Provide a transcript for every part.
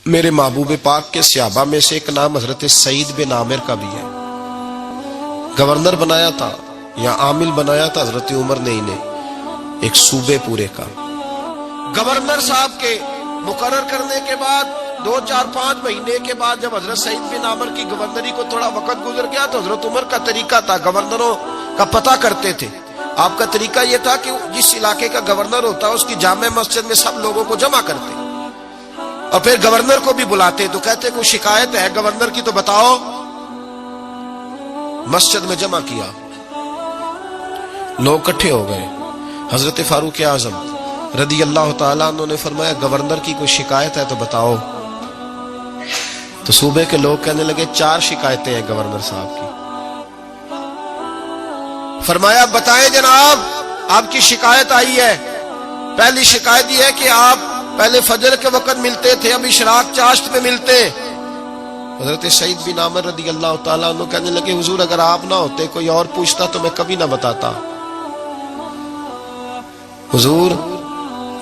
میرے محبوب پاک کے صحابہ میں سے ایک نام حضرت سعید بن عامر کا بھی ہے. گورنر بنایا تھا یا عامل بنایا تھا حضرت عمر نے انہیں ایک صوبے پورے کا. گورنر صاحب کے مقرر کرنے کے بعد 2-4-5 مہینے کے بعد جب حضرت سعید بن عامر کی گورنری کو تھوڑا وقت گزر گیا تو حضرت عمر کا طریقہ تھا، گورنروں کا پتہ کرتے تھے. آپ کا طریقہ یہ تھا کہ جس علاقے کا گورنر ہوتا ہے اس کی جامع مسجد میں سب لوگوں کو جمع کرتے اور پھر گورنر کو بھی بلاتے تو کہتے کوئی شکایت ہے گورنر کی تو بتاؤ. مسجد میں جمع کیا، لوگ اکٹھے ہو گئے. حضرت فاروق اعظم رضی اللہ تعالیٰ عنہ نے فرمایا گورنر کی کوئی شکایت ہے تو بتاؤ. تو صوبے کے لوگ کہنے لگے 4 شکایتیں ہیں گورنر صاحب کی. فرمایا بتائیں جناب، آپ کی شکایت آئی ہے. پہلی شکایت یہ ہے کہ آپ پہلے فجر کے وقت ملتے تھے، اب اشراق چاشت میں ملتے. حضرت سعید بن عامر رضی اللہ تعالیٰ عنہ کہنے لگے حضور اگر آپ نہ ہوتے کوئی اور پوچھتا تو میں کبھی نہ بتاتا. حضور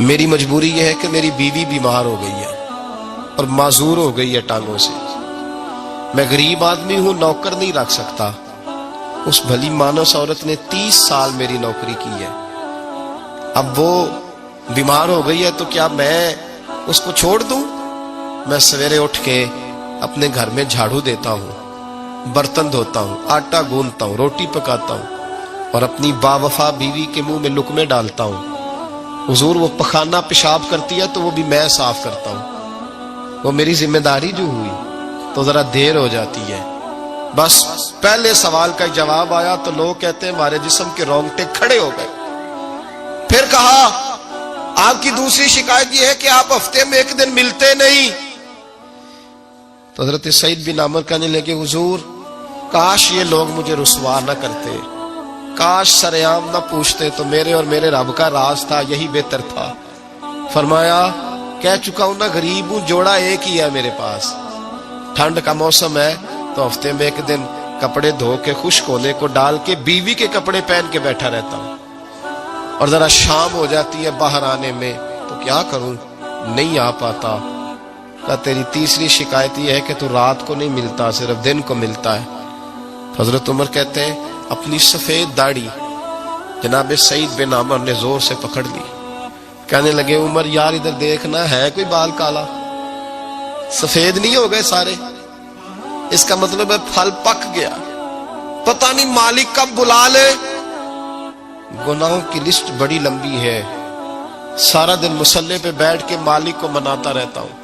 میری مجبوری یہ ہے کہ میری بیوی بیمار ہو گئی ہے اور معذور ہو گئی ہے ٹانگوں سے. میں غریب آدمی ہوں، نوکر نہیں رکھ سکتا. اس بھلی مانس عورت نے 30 سال میری نوکری کی ہے، اب وہ بیمار ہو گئی ہے تو کیا میں اس کو چھوڑ دوں؟ میں سویرے اٹھ کے اپنے گھر میں جھاڑو دیتا ہوں، برتن دھوتا ہوں، آٹا گوندتا ہوں، روٹی پکاتا ہوں اور اپنی باوفا بیوی کے منہ میں لقمے ڈالتا ہوں. حضور وہ پخانہ پیشاب کرتی ہے تو وہ بھی میں صاف کرتا ہوں. وہ میری ذمہ داری جو ہوئی تو ذرا دیر ہو جاتی ہے. بس پہلے سوال کا جواب آیا تو لوگ کہتے ہیں ہمارے جسم کے رونگٹے کھڑے ہو گئے. پھر کہا آپ کی دوسری شکایت یہ ہے کہ آپ ہفتے میں 1 دن ملتے نہیں. تو حضرت سعید بن عامر کہنے لگے حضور کاش یہ لوگ مجھے رسوا نہ کرتے، کاش سرعام نہ پوچھتے تو میرے اور میرے رب کا راز تھا، یہی بہتر تھا. فرمایا کہہ چکا ہوں نا غریب ہوں، جوڑا ایک ہی ہے میرے پاس. ٹھنڈ کا موسم ہے تو ہفتے میں 1 دن کپڑے دھو کے خشک ہونے کو ڈال کے بیوی کے کپڑے پہن کے بیٹھا رہتا ہوں اور ذرا شام ہو جاتی ہے باہر آنے میں تو کیا کروں، نہیں آ پاتا. کہا تیری تیسری شکایت یہ ہے کہ تو رات کو نہیں ملتا، صرف دن کو ملتا ہے. حضرت عمر کہتے ہیں اپنی سفید داڑھی جناب سعید بن عامر نے زور سے پکڑ لی. کہنے لگے عمر یار ادھر دیکھنا ہے کوئی بال کالا، سفید نہیں ہو گئے سارے، اس کا مطلب ہے پھل پک گیا، پتہ نہیں مالک کب بلا لے. گناہوں کی لسٹ بڑی لمبی ہے، سارا دن مصلے پہ بیٹھ کے مالک کو مناتا رہتا ہوں.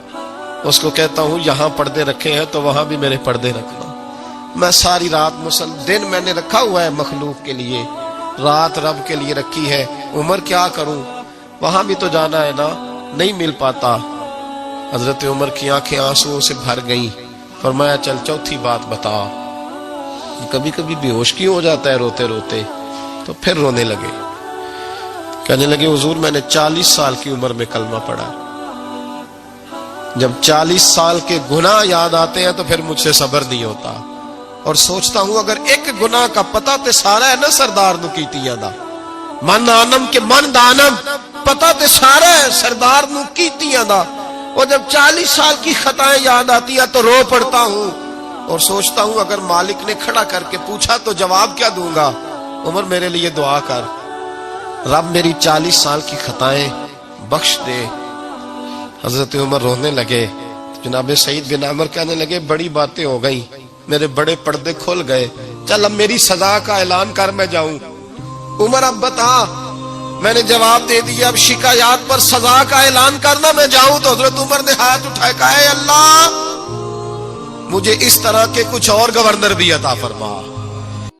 اس کو کہتا ہوں یہاں پردے رکھے ہیں تو وہاں بھی میرے پردے رکھنا. میں ساری رات دن میں نے رکھا ہوا ہے مخلوق کے لیے، رات رب کے لیے رکھی ہے. عمر کیا کروں، وہاں بھی تو جانا ہے نا، نہیں مل پاتا. حضرت عمر کی آنکھیں آنسوؤں سے بھر گئیں. فرمایا چل چوتھی بات بتا. کبھی کبھی بے ہوش کیوں ہو جاتا ہے روتے روتے؟ تو پھر رونے لگے. کہنے لگے حضور میں نے 40 سال کی عمر میں کلمہ پڑھا. جب 40 سال کے گناہ یاد آتے ہیں تو پھر مجھ سے صبر نہیں ہوتا اور سوچتا ہوں اگر ایک گناہ کا پتہ تے سارا ہے نا سردار نو کیتیاں دا من آنم کے من دانم، پتہ تے سارا ہے سردار نو کیتیاں دا. اور جب 40 سال کی خطائیں یاد آتی ہیں تو رو پڑتا ہوں اور سوچتا ہوں اگر مالک نے کھڑا کر کے پوچھا تو جواب کیا دوں گا. عمر میرے لیے دعا کر، رب میری 40 سال کی خطائیں بخش دے. حضرت عمر رونے لگے. جناب سعید بن عامر کہنے لگے بڑی باتیں ہو گئیں، میرے بڑے پردے کھل گئے، چل اب میری سزا کا اعلان کر میں جاؤں. عمر اب بتا. میں نے جواب دے دیا اب شکایات پر سزا کا اعلان کرنا میں جاؤں. تو حضرت عمر نے ہاتھ اٹھائے کہا اے اللہ مجھے اس طرح کے کچھ اور گورنر بھی عطا فرما.